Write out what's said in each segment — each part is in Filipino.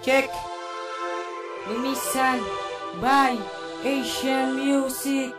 Check. Mimisan by Asian Music.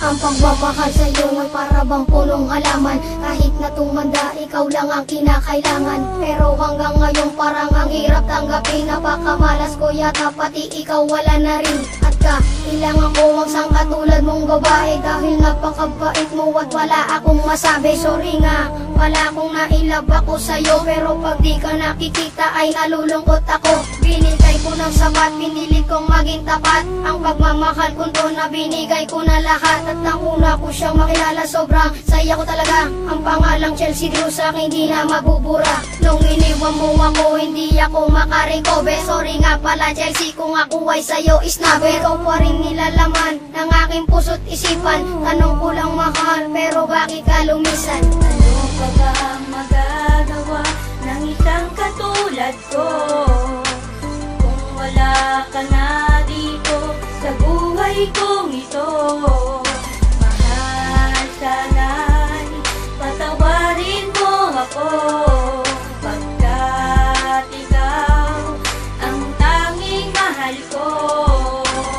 Ang pagmamahal sa'yo ay para bang punong halaman. Kahit na tumanda, ikaw lang ang kinakailangan. Pero hanggang ngayon parang ang hirap tanggapin. Napakamalas ko yata, pati ikaw wala na rin. At kailangan ko ang sang katulad mong babae. Dahil napakabait mo at wala akong masabi. Sorry nga, wala akong nailab ako sa'yo. Pero pag di ka nakikita ay nalulungkot ako. Binigay ko ng sapat, pinili kong maging tapat. Ang pagmamahal ko to na binigay ko na lahat. At nauna ko siyang makilala, sobrang saya ko talaga. Ang pangalang Chelsea Drew sa'kin di na mabubura. Nung iniwan mo ako, hindi ako makarecover. Sorry nga pala Chelsea, kung ako ay sa'yo isnaber. Ikaw pa rin nilalaman ng aking puso't isipan. Tanong ko lang mahal, pero bakit ka lumisan? Ano pa ba ang magagawa ng isang katulad ko? Kung wala ka na dito sa buhay kong ito. Mahal, sana'y patawarin mo ako, pagkat ikaw ang tanging mahal ko.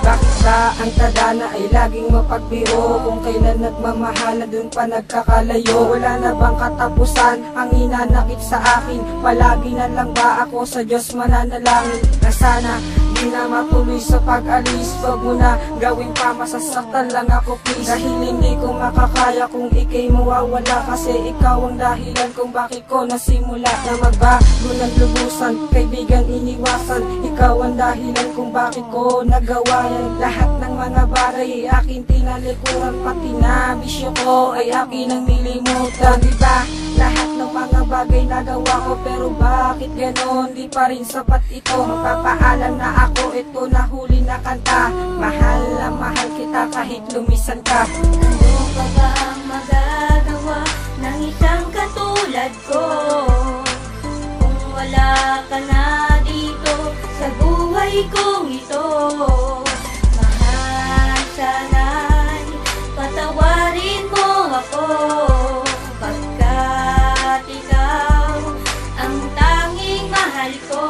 Bakit ba ang tadhana ay laging mapagbiro? Kung kailan nagmamahal na dun pa nagkakalayo. Wala na bang katapusan ang inanakit sa akin? Palagi na lang ba ako sa Diyos mananalangin na sana di na matuloy sa pag-alis? Wag mo na gawin pa, masasaktan lang ako please. Dahil hindi ko makakaya kung ikay mawawala. Kasi ikaw ang dahilan kung bakit ko nasimula na magbago ng lubusan. Kaibigan iniwasan, ikaw ang dahilan kung bakit ko nagawa yan. Lahat ng mga bagay ay aking tinalikuran, pati na bisyo ko ay akin ang nilimutan. Diba lahat ng mga bagay nagawa ko, pero bakit ganon? Di pa rin sapat ito. Magpapaalam na ako, ito na huli na kanta. Mahal na mahal kita kahit lumisan ka. Ano pa ba ang magagawa ng isang katulad ko? Kung wala ka na dito sa buhay kong ito. Mahal, sana'y patawarin mo ako, pagkat ikaw ang tanging mahal ko.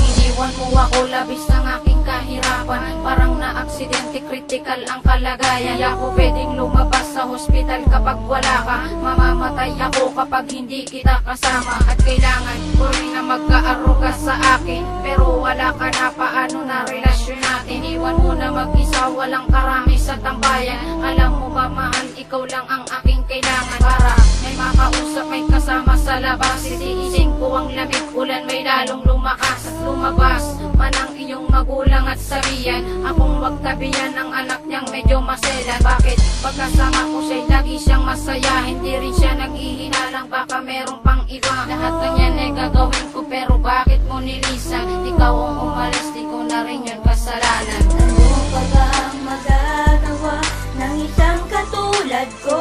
Iniwan mo ako, labis ng aking kahirapan. Parang na-aksidente, critical ang kalagayan. Di ako pwedeng lumabas sa hospital kapag wala ka. Mamamatay ako kapag hindi kita kasama. At kailangan ko rin na magkaaruga sa akin. Pero wala ka na, paano na relasyon natin? Iwan mo na mag-isa, walang karami sa tambayan. Alam mo ba mahal, ikaw lang ang aking kailangan. Para may makausap, may kasama sa labas. Sisiisin ko ang lamig, ulan may lalong lumakas at lumabas man ang iyong magulang at sabihan akong wag tabihan ng anak niyang medyo maselan. Bakit pagkasama ko siya'y lagi siyang masaya? Hindi rin siya naghihinalang, baka merong pang iba. Lahat ng yan ay gagawin ko, pero bakit mo nilisan? Ikaw ang umalis, di ko na rin yun kasalanan. Ano pa ba ang magagawa ng isang katulad ko?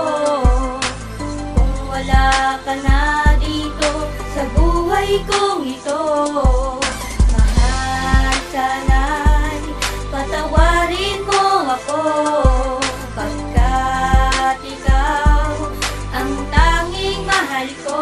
Kung wala ka na dito sa buhay kong ito. Mahal, sana'y patawarin mo ako, pagkat ikaw ang tanging mahal ko.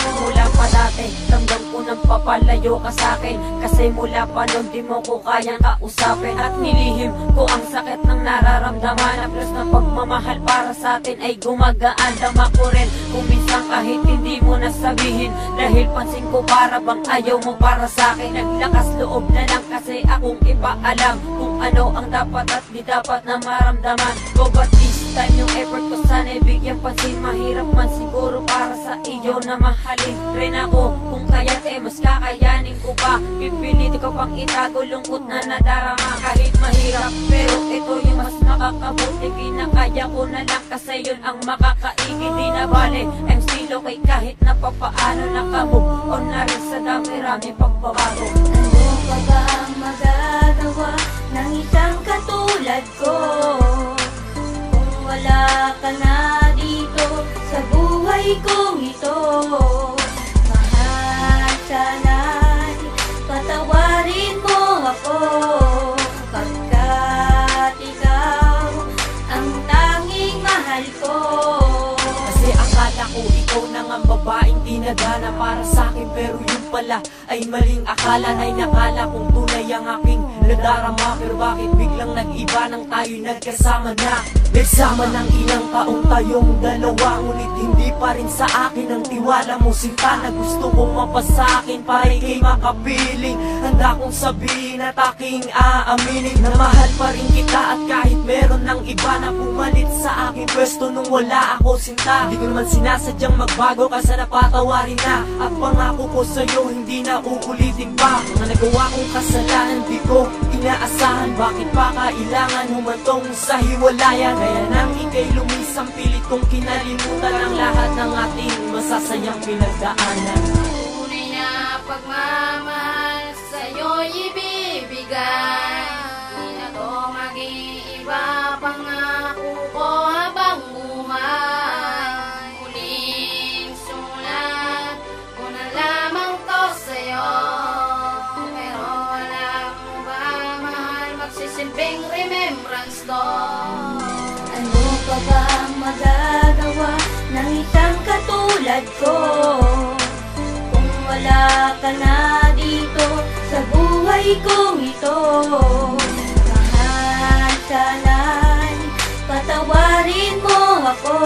Mula pa dati, ramdam ko nang papalayo ka sa'kin. Kasi mula pa nung di mo ko kayang kausapin. At nilihim ko ang sakit ng nararamdaman. Na plus na pagmamahal para sa'tin ay gumagaan. Dama ko rin kung minsan kahit hindi mo nasabihin. Dahil pansin ko para bang ayaw mo para sa'kin. Naglakas loob na lang kasi akong ipaalam kung ano ang dapat at di dapat na maramdaman ko. But this time yung effort ko sana'y bigyan pansin. Mahirap man siguro para sa iyo na mahalin rin ako. Kung kaya't mas kakayanin ko pa. Pipilit ko pang itago lungkot na nadarama kahit mahirap. Pero ito yung mas makakabuti. Kinakaya ko na lang kasi yun ang makakaigid. Di na bale, I'm still okay kahit na papaano. Nakamove on na rin sa dami-rami pagbabago. Ano pa ba ang magagawa ng isang katulad ko? Kung wala ka na dito sa buhay kong ito. Mahal, sana'y patawarin mo ako, pagkat ang babaeng tinadhana para sa akin, pero yun pala ay maling akala. Ay nakala kong tunay ang aking nadarama, pero bakit biglang nag-iba nang tayo'y nagkasama na? Nagsama ng ilang taong tayong dalawa, ngunit hindi pa rin sa akin ang tiwala mo, sinta, na gusto kong mapasakin para ikay makapiling. Handa kong sabihin at aking aaminin na mahal pa rin kita, at kahit meron ng iba na pumalit sa aking pwesto nung wala ako, sinta, di ko naman sinasadyang magbago ka, sana patawarin na. At pangako ko sa'yo, hindi na uulitin pa mga nagawa kong kasalanan, di ko inaasahan. Bakit pa kailangan humantong sa hiwalayan? Kaya nang ikay lumisang, pilit kong kinalimutan ang lahat ng ating masasayang pinagdaanan. Tunay na pagmamahal sa'yo'y ibibigay, di na to mag-iiba, pangako ko habang buhay. Muling sulat ko na lamang to sa'yo, pero walang ba mahal, magsisilbing remembrance to. Ano pa ba ang magagawa ng isang katulad ko? Kung wala ka na dito sa buhay kong ito, kahit sana'y patawarin mo ako.